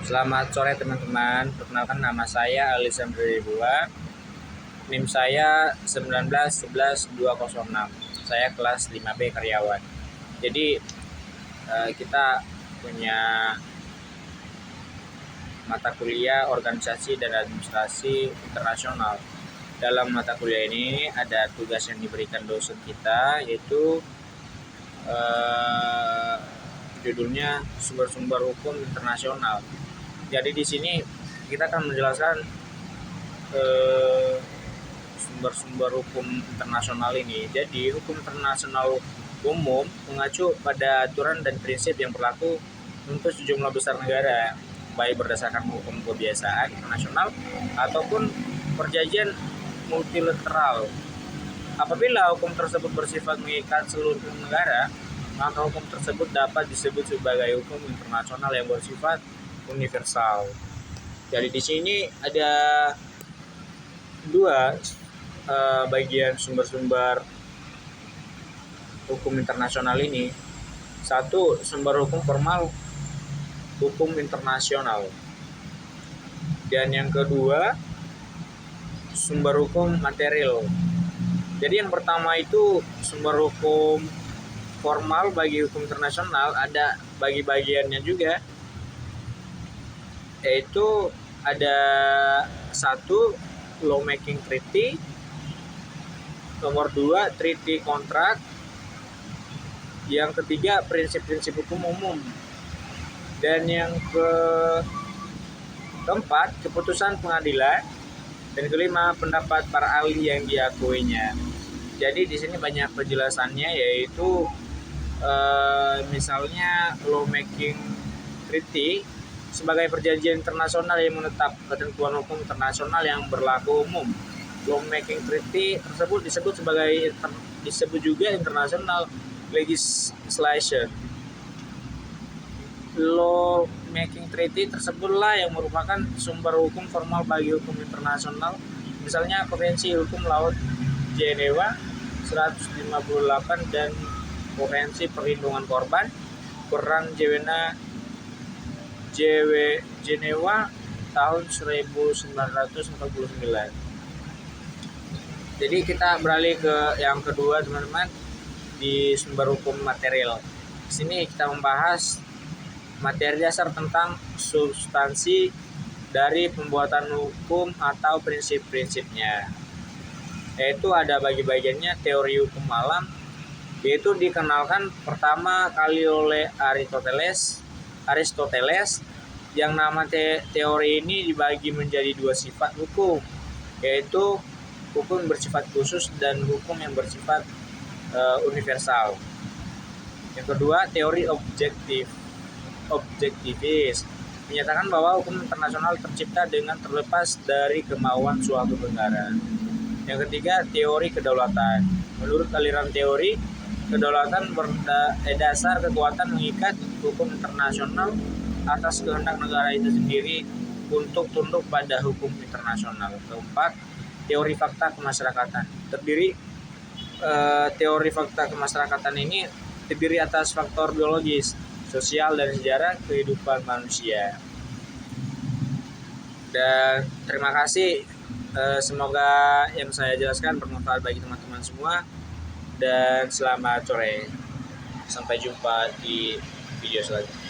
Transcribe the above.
Selamat sore teman-teman, perkenalkan nama saya Alisandra Debua. NIM saya 1911206. Saya kelas 5B karyawan. Jadi kita punya mata kuliah organisasi dan administrasi internasional. Dalam mata kuliah ini ada tugas yang diberikan dosen kita, yaitu judulnya sumber-sumber hukum internasional. Jadi di sini kita akan menjelaskan sumber-sumber hukum internasional ini. Jadi hukum internasional umum mengacu pada aturan dan prinsip yang berlaku untuk sejumlah besar negara, baik berdasarkan hukum kebiasaan internasional ataupun perjanjian multilateral. Apabila hukum tersebut bersifat mengikat seluruh negara, maka hukum tersebut dapat disebut sebagai hukum internasional yang bersifat universal. Jadi di sini ada dua bagian sumber-sumber hukum internasional ini. Satu, sumber hukum formal hukum internasional. Dan yang kedua, sumber hukum material. Jadi yang pertama itu sumber hukum formal bagi hukum internasional, ada bagi-bagiannya juga, yaitu ada satu, lawmaking treaty, nomor 2, treaty contract, yang ketiga, prinsip-prinsip hukum umum, dan yang keempat, keputusan pengadilan, dan kelima, pendapat para ahli yang diakuinya. Jadi di sini banyak penjelasannya, yaitu misalnya lawmaking treaty sebagai perjanjian internasional yang menetap ketentuan hukum internasional yang berlaku umum. Lawmaking treaty tersebut disebut juga international legislation. Lawmaking treaty tersebutlah yang merupakan sumber hukum formal bagi hukum internasional. Misalnya Konvensi Hukum Laut Jenewa 158 dan Konvensi Perlindungan Korban Perang Jenewa tahun 1949. Jadi kita beralih ke yang kedua teman-teman, di sumber hukum material. Di sini kita membahas materi dasar tentang substansi dari pembuatan hukum atau prinsip-prinsipnya. Yaitu ada bagi-bagiannya teori hukum alam, yaitu dikenalkan pertama kali oleh Aristoteles, yang nama teori ini dibagi menjadi dua sifat hukum, yaitu hukum yang bersifat khusus dan hukum yang bersifat universal. Yang kedua, teori objektivis menyatakan bahwa hukum internasional tercipta dengan terlepas dari kemauan suatu negara. Yang ketiga, teori kedaulatan. Menurut aliran teori, kedaulatan berdasar kekuatan mengikat hukum internasional atas kehendak negara itu sendiri untuk tunduk pada hukum internasional. Keempat, teori fakta kemasyarakatan. Teori fakta kemasyarakatan ini terdiri atas faktor biologis, sosial, dan sejarah kehidupan manusia. Dan terima kasih. Semoga yang saya jelaskan bermanfaat bagi teman-teman semua, dan selamat sore. Sampai jumpa di video selanjutnya.